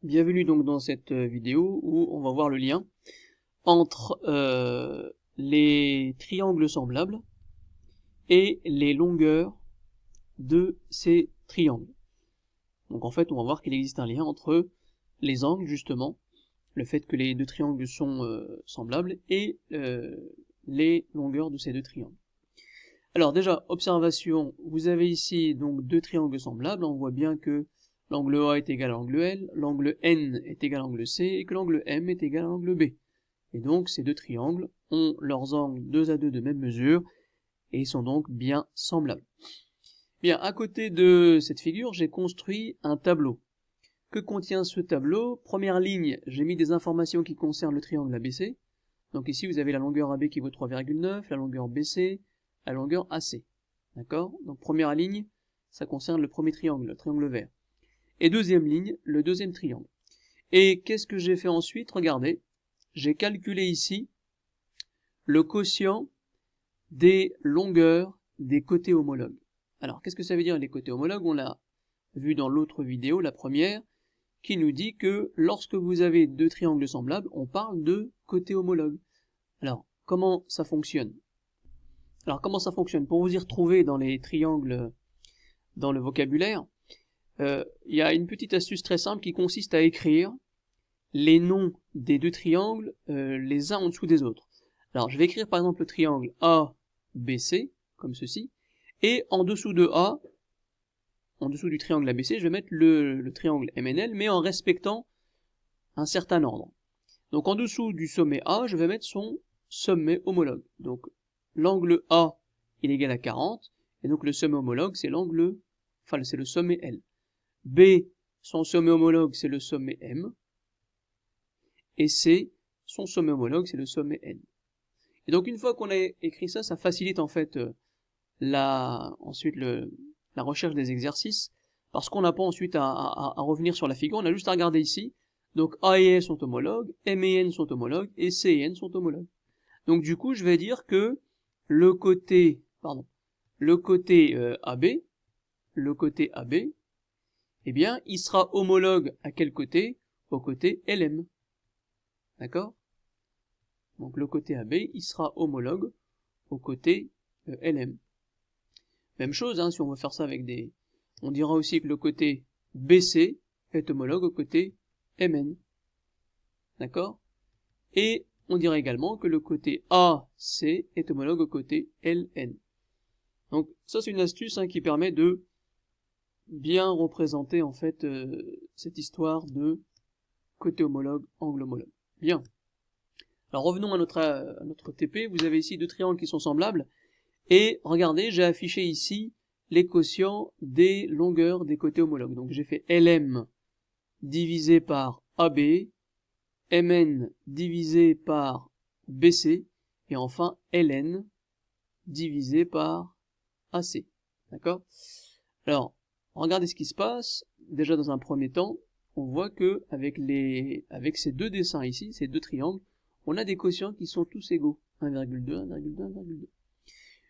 Bienvenue donc dans cette vidéo où on va voir le lien entre les triangles semblables et les longueurs de ces triangles. Donc en fait on va voir qu'il existe un lien entre les angles justement, le fait que les deux triangles sont semblables et les longueurs de ces deux triangles. Alors déjà, observation, vous avez ici donc deux triangles semblables, on voit bien que l'angle A est égal à l'angle L, l'angle N est égal à l'angle C, et que l'angle M est égal à l'angle B. Et donc ces deux triangles ont leurs angles 2 à 2 de même mesure, et sont donc bien semblables. Bien, à côté de cette figure, j'ai construit un tableau. Que contient ce tableau? Première ligne, j'ai mis des informations qui concernent le triangle ABC. Donc ici, vous avez la longueur AB qui vaut 3,9, la longueur BC, la longueur AC. D'accord? Donc première ligne, ça concerne le premier triangle, le triangle vert. Et deuxième ligne, le deuxième triangle. Et qu'est-ce que j'ai fait ensuite? Regardez, j'ai calculé ici le quotient des longueurs des côtés homologues. Alors, qu'est-ce que ça veut dire les côtés homologues? On l'a vu dans l'autre vidéo, la première, qui nous dit que lorsque vous avez deux triangles semblables, on parle de côtés homologues. Alors, comment ça fonctionne? Pour vous y retrouver dans les triangles, dans le vocabulaire, il y a une petite astuce très simple qui consiste à écrire les noms des deux triangles les uns en dessous des autres. Alors, je vais écrire par exemple le triangle ABC, comme ceci, et en dessous de A, en dessous du triangle ABC, je vais mettre le triangle MNL, mais en respectant un certain ordre. Donc en dessous du sommet A, je vais mettre son sommet homologue. Donc l'angle A, il est égal à 40, et donc le sommet homologue, c'est c'est le sommet L. B, son sommet homologue, c'est le sommet M, et C, son sommet homologue, c'est le sommet N. Et donc une fois qu'on a écrit ça, ça facilite en fait la recherche des exercices, parce qu'on n'a pas ensuite à revenir sur la figure, on a juste à regarder ici. Donc A et S sont homologues, M et N sont homologues, et C et N sont homologues. Donc du coup, je vais dire que le côté AB, eh bien, il sera homologue à quel côté? Au côté LM. D'accord? Donc le côté AB, il sera homologue au côté LM. Même chose, hein, si on veut faire ça avec des... On dira aussi que le côté BC est homologue au côté MN. D'accord? Et on dira également que le côté AC est homologue au côté LN. Donc ça c'est une astuce qui permet de bien représenter en fait cette histoire de côté homologue, angle homologue. Bien. Alors revenons à notre TP, vous avez ici deux triangles qui sont semblables, et regardez, j'ai affiché ici les quotients des longueurs des côtés homologues. Donc j'ai fait LM divisé par AB, MN divisé par BC, et enfin LN divisé par AC. D'accord? Alors, regardez ce qui se passe. Déjà dans un premier temps, on voit que avec ces deux dessins ici, ces deux triangles, on a des quotients qui sont tous égaux. 1,2, 1,2, 1,2.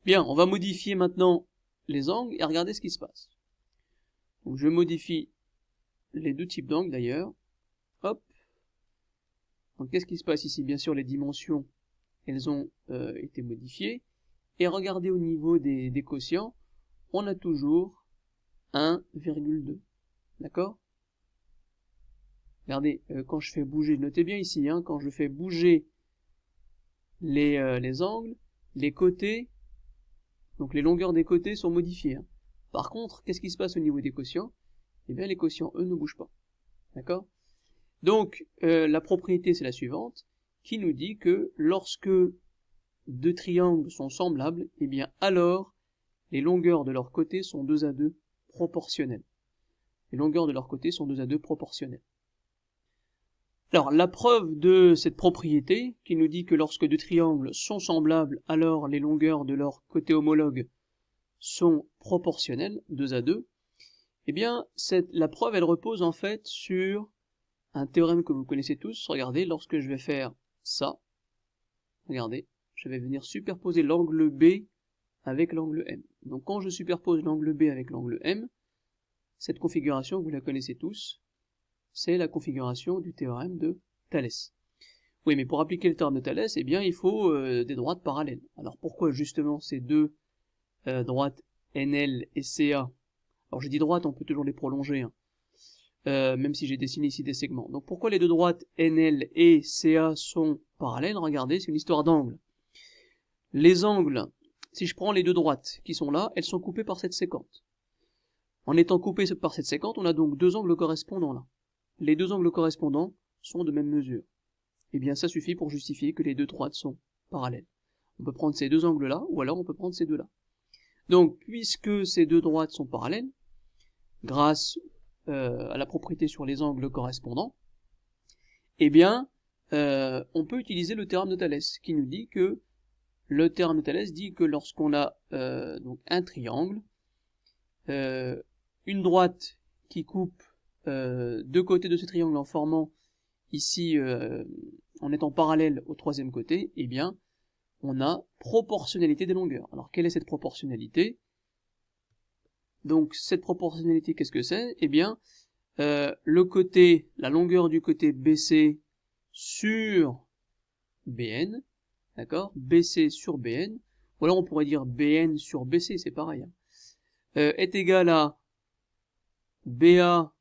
Bien, on va modifier maintenant les angles et regardez ce qui se passe. Donc je modifie les deux types d'angles d'ailleurs. Hop. Donc qu'est-ce qui se passe ici? Bien sûr, les dimensions, elles ont été modifiées. Et regardez au niveau des quotients, on a toujours 1,2. D'accord? Regardez, quand je fais bouger, notez bien ici, quand je fais bouger les angles, les côtés, donc les longueurs des côtés sont modifiées. Par contre, qu'est-ce qui se passe au niveau des quotients? Eh bien, les quotients, eux, ne bougent pas. D'accord? Donc, la propriété, c'est la suivante, qui nous dit que lorsque deux triangles sont semblables, eh bien, alors, les longueurs de leurs côtés sont 2 à 2 proportionnelles. Les longueurs de leurs côtés sont 2 à 2 proportionnelles. Alors, la preuve de cette propriété, qui nous dit que lorsque deux triangles sont semblables, alors les longueurs de leurs côtés homologues sont proportionnelles, 2 à 2, eh bien, la preuve, elle repose en fait sur un théorème que vous connaissez tous. Regardez, lorsque je vais faire ça, regardez, je vais venir superposer l'angle B avec l'angle M. Donc quand je superpose l'angle B avec l'angle M, cette configuration, vous la connaissez tous, c'est la configuration du théorème de Thalès. Oui, mais pour appliquer le théorème de Thalès, eh bien, il faut des droites parallèles. Alors pourquoi justement ces deux droites NL et CA? Alors j'ai dit droite, on peut toujours les prolonger, hein, même si j'ai dessiné ici des segments. Donc pourquoi les deux droites NL et CA sont parallèles? Regardez, c'est une histoire d'angle. Les angles, si je prends les deux droites qui sont là, elles sont coupées par cette séquente. En étant coupées par cette séquente, on a donc deux angles correspondants là. Les deux angles correspondants sont de même mesure. Eh bien, ça suffit pour justifier que les deux droites sont parallèles. On peut prendre ces deux angles-là, ou alors on peut prendre ces deux-là. Donc, puisque ces deux droites sont parallèles, grâce à la propriété sur les angles correspondants, eh bien, on peut utiliser le théorème de Thalès, qui nous dit que le théorème de Thalès dit que lorsqu'on a donc un triangle, une droite qui coupe deux côtés de ce triangle en formant ici, en étant parallèle au troisième côté, eh bien, on a proportionnalité des longueurs. Alors, quelle est cette proportionnalité? Donc, cette proportionnalité, qu'est-ce que c'est? Eh bien, la longueur du côté BC sur BN, d'accord? BC sur BN, ou alors on pourrait dire BN sur BC, c'est pareil, hein, est égal à BA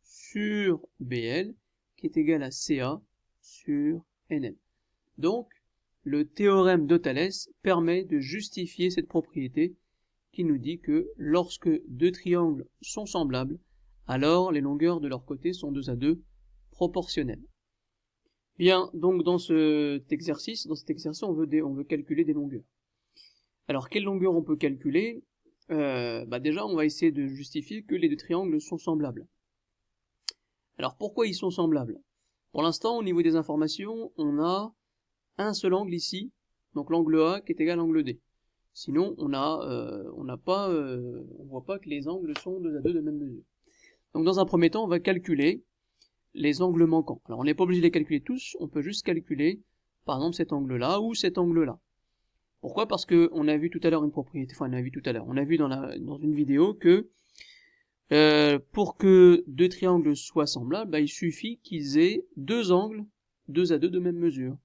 sur BL, qui est égal à CA sur NN. Donc, le théorème de Thalès permet de justifier cette propriété qui nous dit que lorsque deux triangles sont semblables, alors les longueurs de leur côté sont 2 à 2 proportionnelles. Bien, donc dans cet exercice, on veut calculer des longueurs. Alors, quelle longueur on peut calculer? Déjà, on va essayer de justifier que les deux triangles sont semblables. Alors, pourquoi ils sont semblables? Pour l'instant, au niveau des informations, on a un seul angle ici, donc l'angle A qui est égal à l'angle D. Sinon, on voit pas que les angles sont 2 à 2 de même mesure. Donc, dans un premier temps, on va calculer les angles manquants. Alors, on n'est pas obligé de les calculer tous, on peut juste calculer, par exemple, cet angle-là ou cet angle-là. Pourquoi? Parce que on a vu tout à l'heure une propriété, on a vu dans une vidéo que pour que deux triangles soient semblables, il suffit qu'ils aient deux angles 2 à 2 de même mesure.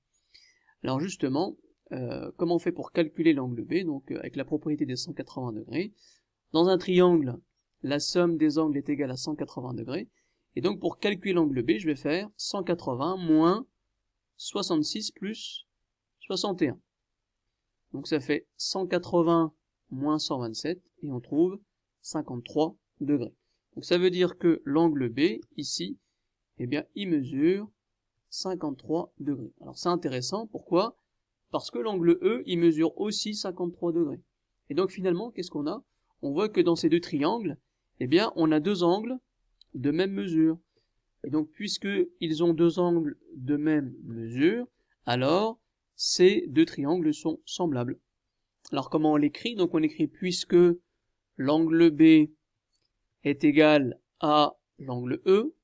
Alors justement, comment on fait pour calculer l'angle B? Donc avec la propriété des 180 degrés. Dans un triangle, la somme des angles est égale à 180 degrés. Et donc pour calculer l'angle B, je vais faire 180 moins 66 plus 61. Donc ça fait 180 moins 127 et on trouve 53 degrés. Donc ça veut dire que l'angle B, ici, eh bien, il mesure 53 degrés. Alors c'est intéressant, pourquoi? Parce que l'angle E, il mesure aussi 53 degrés. Et donc finalement, qu'est-ce qu'on a? On voit que dans ces deux triangles, eh bien, on a deux angles de même mesure. Et donc, puisqu'ils ont deux angles de même mesure, alors ces deux triangles sont semblables. Alors comment on l'écrit? Donc on écrit puisque l'angle B est égal à l'angle E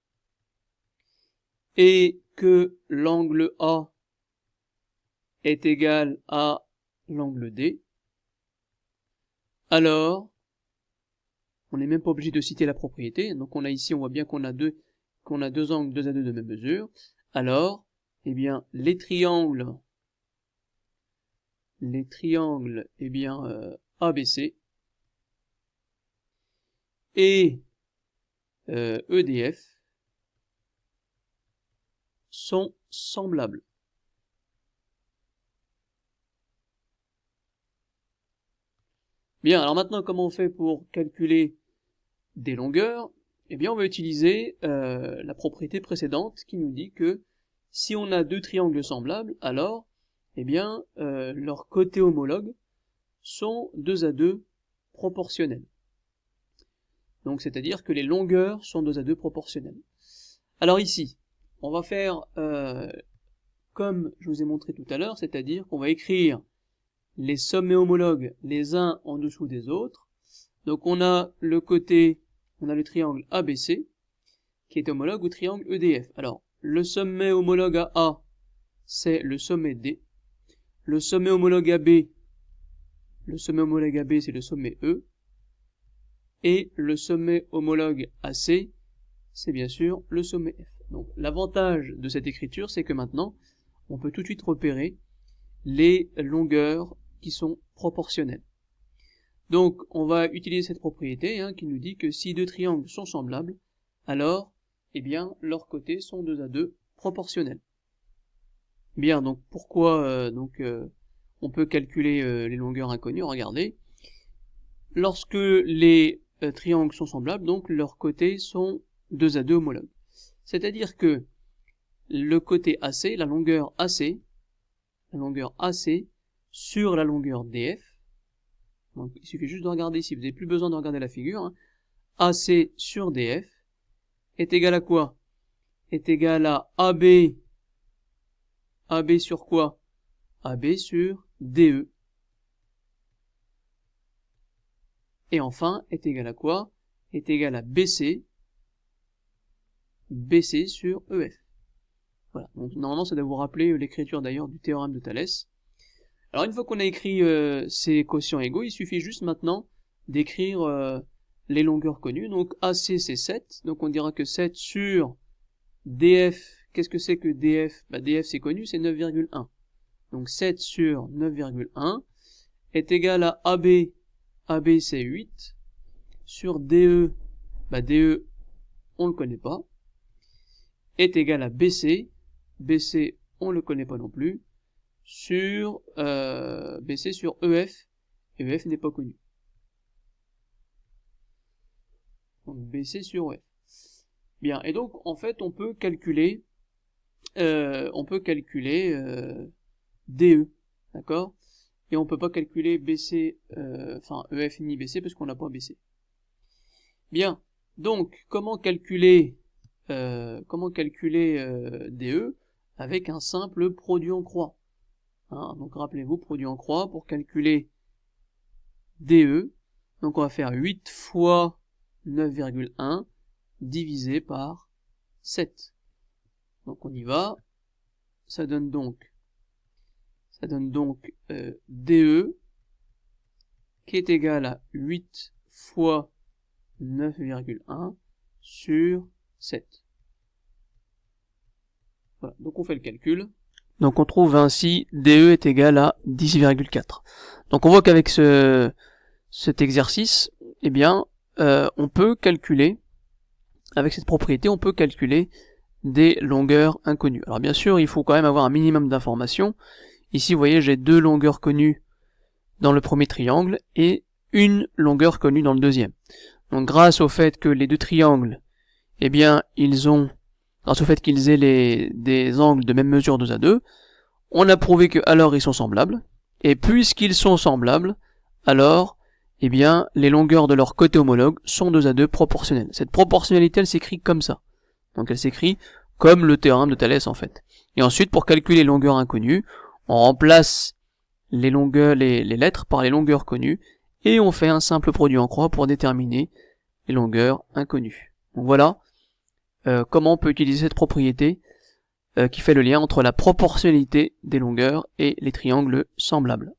et que l'angle A est égal à l'angle D, alors on n'est même pas obligé de citer la propriété. Donc on voit bien qu'on a deux angles 2 à 2 de même mesure. Alors, eh bien, les triangles ABC et EDF sont semblables. Bien, alors maintenant, comment on fait pour calculer des longueurs? Eh bien, on va utiliser la propriété précédente qui nous dit que si on a deux triangles semblables, alors, eh bien, leurs côtés homologues sont 2 à 2 proportionnels. Donc, c'est-à-dire que les longueurs sont 2 à 2 proportionnelles. Alors ici, on va faire comme je vous ai montré tout à l'heure, c'est-à-dire qu'on va écrire les sommets homologues les uns en dessous des autres. Donc on a le triangle ABC qui est homologue au triangle EDF. Alors, le sommet homologue à A, c'est le sommet D. Le sommet homologue à B, c'est le sommet E. Et le sommet homologue à C, c'est bien sûr le sommet F. Donc l'avantage de cette écriture, c'est que maintenant, on peut tout de suite repérer les longueurs qui sont proportionnelles. Donc on va utiliser cette propriété qui nous dit que si deux triangles sont semblables, alors eh bien leurs côtés sont 2 à 2 proportionnels. Bien, donc pourquoi on peut calculer les longueurs inconnues, regardez. Lorsque les triangles sont semblables, donc leurs côtés sont 2 à 2 homologues. C'est-à-dire que le côté AC, la longueur AC sur la longueur DF, donc il suffit juste de regarder ici, vous n'avez plus besoin de regarder la figure, AC sur DF est égal à quoi? Est égal à AB sur quoi? AB sur DE. Et enfin, est égal à quoi? Est égal à BC sur EF. Voilà, donc normalement ça doit vous rappeler l'écriture d'ailleurs du théorème de Thalès. Alors une fois qu'on a écrit ces quotients égaux, il suffit juste maintenant d'écrire les longueurs connues. Donc AC c'est 7, donc on dira que 7 sur DF, qu'est-ce que c'est que DF? Bah DF c'est connu, c'est 9,1. Donc 7 sur 9,1 est égal à AB, AB c'est 8, sur DE, bah DE on le connaît pas, est égal à BC, BC on le connaît pas non plus, sur BC sur EF, et EF n'est pas connu. Donc BC sur EF. Bien, et donc en fait on peut calculer DE, d'accord? Et on peut pas calculer BC, EF ni BC parce qu'on n'a pas BC. Bien, donc comment calculer DE avec un simple produit en croix. Donc rappelez-vous, produit en croix pour calculer DE. Donc on va faire 8 fois 9,1 divisé par 7. Donc on y va. Ça donne donc DE qui est égal à 8 fois 9,1 sur 7. Voilà, donc on fait le calcul. Donc on trouve ainsi DE est égal à 10,4. Donc on voit qu'avec cet exercice, eh bien, on peut calculer, avec cette propriété, on peut calculer des longueurs inconnues. Alors bien sûr, il faut quand même avoir un minimum d'informations. Ici, vous voyez, j'ai 2 longueurs connues dans le premier triangle et une longueur connue dans le deuxième. Donc grâce au fait que les deux triangles, eh bien, grâce au fait qu'ils aient des angles de même mesure 2 à 2, on a prouvé que alors ils sont semblables, et puisqu'ils sont semblables, alors, eh bien, les longueurs de leurs côtés homologues sont 2 à 2 proportionnelles. Cette proportionnalité, elle s'écrit comme ça. Donc elle s'écrit comme le théorème de Thalès en fait. Et ensuite, pour calculer les longueurs inconnues, on remplace les lettres par les longueurs connues, et on fait un simple produit en croix pour déterminer les longueurs inconnues. Donc voilà comment on peut utiliser cette propriété qui fait le lien entre la proportionnalité des longueurs et les triangles semblables.